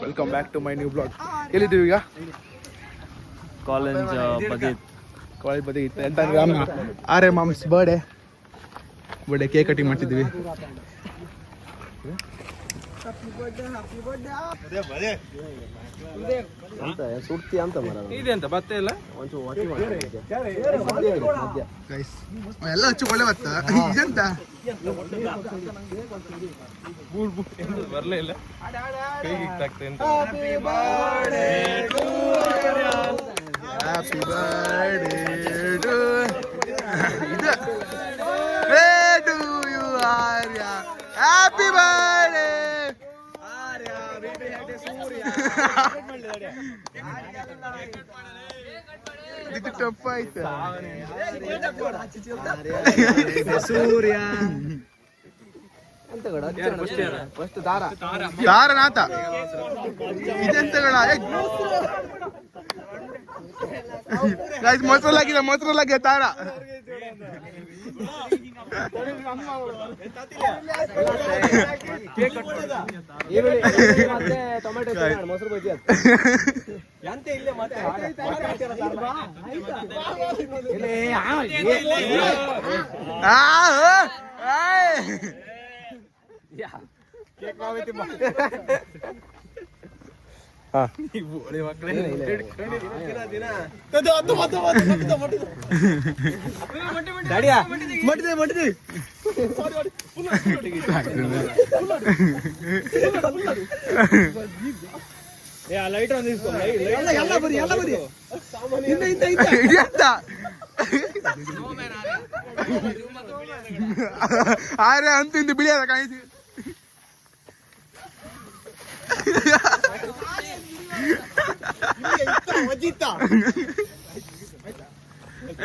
Welcome back to my new blog. ಎಲ್ಲಿದ್ದೀವಿ ಈಗ? College ಬದಿ ಇತ್ತು ಎಂತ ಆರೆ ಮಾಮ್ಸ್ ಬರ್ಡೇ ಕೇಕ್ ಕಟಿಂಗ್ ಮಾಡ್ತಿದ್ವಿ. ಸುಡ್ತಿ ಅಂತ ಇದೆ ಅಂತ ಬತ್ತೆ ಇಲ್ಲ ಎಲ್ಲ ಹಚ್ಚು ಒಳ್ಳೆ ಬತ್ತ ಇದೆಂತ ಬರ್ಲೇ ಇಲ್ಲ happy birthday to you Arya. Happy birthday ಇದು ಟಫ್ ಆಯ್ತು. ಸೂರ್ಯ ತಾರನಾಥ ಇದೆಂತಗಳ ಮೊಸರಲ್ಲಾಗಿದೆ ತಾರ. ಮೊಸರು ಬಜ್ಜಿ ಆರೆ ಅಂತ ಇಂದು ಬಿಳಿಯದ ಕಾಣಿಸಿ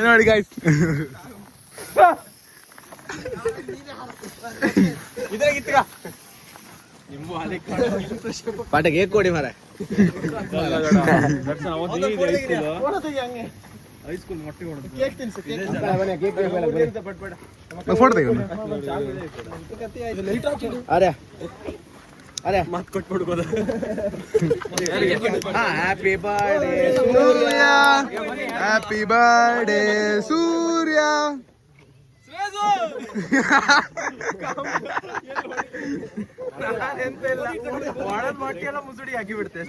ನೋಡಿ ಗಾಯ್ಸ್, ಪಾಠಕ್ಕೆ ಹೇಗೆ ಕೊಡಿ ಮಾರ ಫೋಟೋ ತೆಗೆದು ಅರೆ ಮಾತು ಕೊಟ್ಬಿಡ್ಬೋದ. ಹ್ಯಾಪಿ ಬರ್ಡೇ ಸೂರ್ಯ, ಹ್ಯಾಪಿ ಬರ್ಡೇ ಸೂರ್ಯ. ಮುಸುಡಿ ಹಾಕಿ ಬಿಡ್ತೆ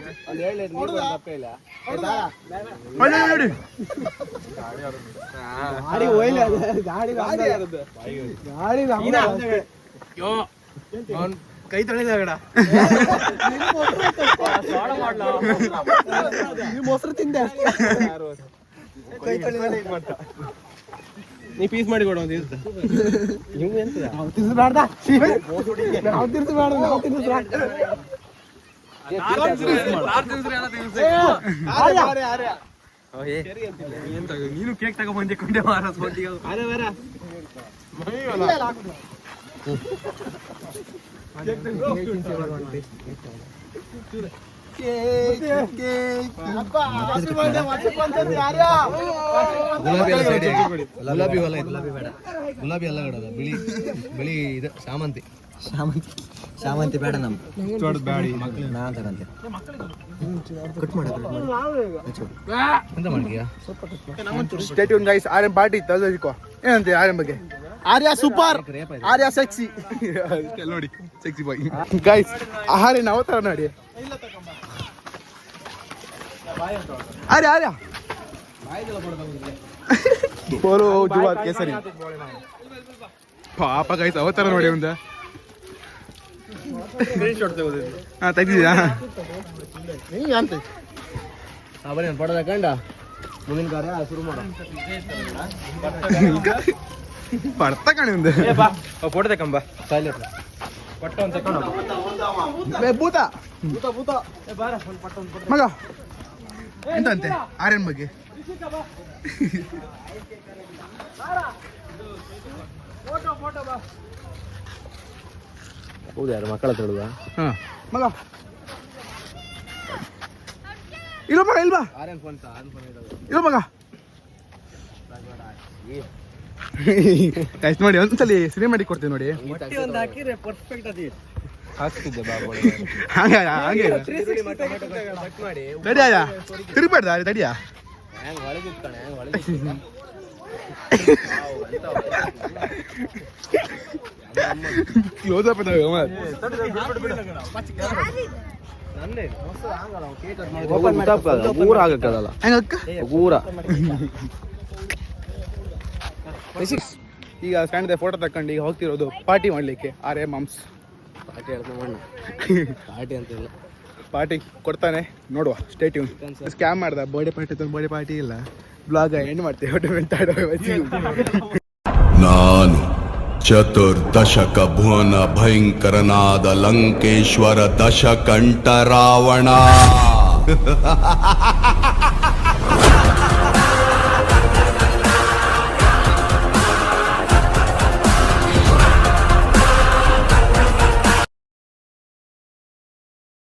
ಕೈ ತೊಳೆದ ಮೊಸರು ತಿಂದೆ ನೀ ಪೀಸ್ ಮಾಡಿ ಕೊಡ ಒಂದು ನೀವು ಎಂತ ತಿನ್ಸ್ಬೇಡ ನಾವು ತಿನ್ಸ್ಬೇಡ ನಾವು ತಿನ್ಸ್ಬೇಡ ನೀನು ಕೇಕ್ ತಗೋ ಬಂದೆ ಕೊಂಡೆ ಮಾರ ಗುಲಾಬಿ ಹೊಲ ಬೇಡ, ಗುಲಾಬಿ ಎಲ್ಲ ಇಡೋದು, ಬಿಳಿ ಬಿಳಿ ಇದು ಶಾಮಂತಿ ಶಾಮಂತಿ ಬೇಡ ನಮ್ಗೆ ನಾ ತಗಂತೆ ಕಟ್ ಮಾಡಿ ಎಂತ ಮಾಡ್ತೀಯಾ? Stay tune guys. Aryan party ಇತ್ತು ಅದು ಸಿಕ್ಕೋ ಏನಂತೆ ಆರ್ಯನ್ ಬಗ್ಗೆ. ಆರ್ಯ ಸೂಪರ್, ಆರ್ಯ ಸೆಕ್ಸಿ ನೋಡಿ, ಸೆಕ್ಸಿ ಬಾಯ್ ಗೈಸ್. ಆರ್ಯನ್ ಅವತಾರ ನೋಡಿ. ಆರ್ಯ ಆರ್ಯ ಬೋಲು ಜುವಾದ್ ಕೇಸರಿ ಪಾಪ ಗೈಸ್ ಅವತಾರ ನೋಡಿ ಒಂದ. ಹಾ ತೆಗ್ದಿದ್ಯಾ? ಬರೀ ಪಡದ ಕಂಡ ಮುಂದಿನ ಕಾರ್ಯ ಶುರು ಮಾಡ ಪಡ್ತ ಕಾಣಿ ಒಂದು ಫೋಟೋ ತಕೊಂಬ ಪಟ್ಟ ಒಂದು ತಕೊಂಡು ಭೂತ ಮಗ ಎಂತಂತೆ ಆರ್ಯನ್ ಬಗ್ಗೆ. ಹೌದು, ಯಾರು ಮಕ್ಕಳ ತೊಡುವ ಮಗ ಇಲ್ಲ ಮಗ ಇಲ್ವಾ ಇಲ್ಲ ಮಗ ಟೈಸ್ಟ್ ಮಾಡಿ ಒಂದ್ಸಲಿ ಸಿನಿಮಾ ಮಾಡಿ ಕೊಡ್ತೀವಿ ನೋಡಿ. ಒಂದು ಹಾಕಿದ್ರೆ ಪರ್ಫೆಕ್ಟ್ ಅದಿ. ಹಾಕ್ತಿದ್ದೆ ಬಾಬು ಹಂಗೆ ಹಂಗೆ ತಡಿಯ ತಿರುಗ್ಬೇಡ್ದ ಅಲ್ಲಿ ತಡಿಯ ಹೆಂಗ್ ಒಳಗೆ ಇಟ್ಕಣ ಹೆಂಗ್ ಒಳಗೆ ಕ್ಲೋಸ್ ಅಪ್ ಊರ ಆಗಕ್ಕಲ್ಲ ಹೆಂಗಕ್ಕ ಊರ ಈಗ ಸ್ಟ್ಯಾಂಡ್ ಫೋಟೋ ತಕೊಂಡು ಈಗ ಹೋಗ್ತಿರೋದು ಪಾರ್ಟಿ ಮಾಡ್ಲಿಕ್ಕೆ ಆರ್ಯ ಮಾಮ್ಸ್ ಪಾರ್ಟಿ ಹೇಳ್ತಾ ಮಣ್ಣು ಪಾರ್ಟಿ ಅಂತಿಲ್ಲ ಪಾರ್ಟಿ ಕೊಡ್ತಾನೆ ನೋಡುವ ಸ್ಟೇಟ್ ಸ್ಕ್ಯಾಮ್ ಮಾಡ್ದ ಬರ್ಡೇ ಪಾರ್ಟಿ ಇಲ್ಲ ಬ್ಲಾಗ್ ಎಂಡ್ ಮಾಡ್ತೇವೆ ನಾನು ಚತುರ್ದಶಕ ಭುವನ ಭಯಂಕರನಾದ ಲಂಕೇಶ್ವರ ದಶಕಂಠ ರಾವಣ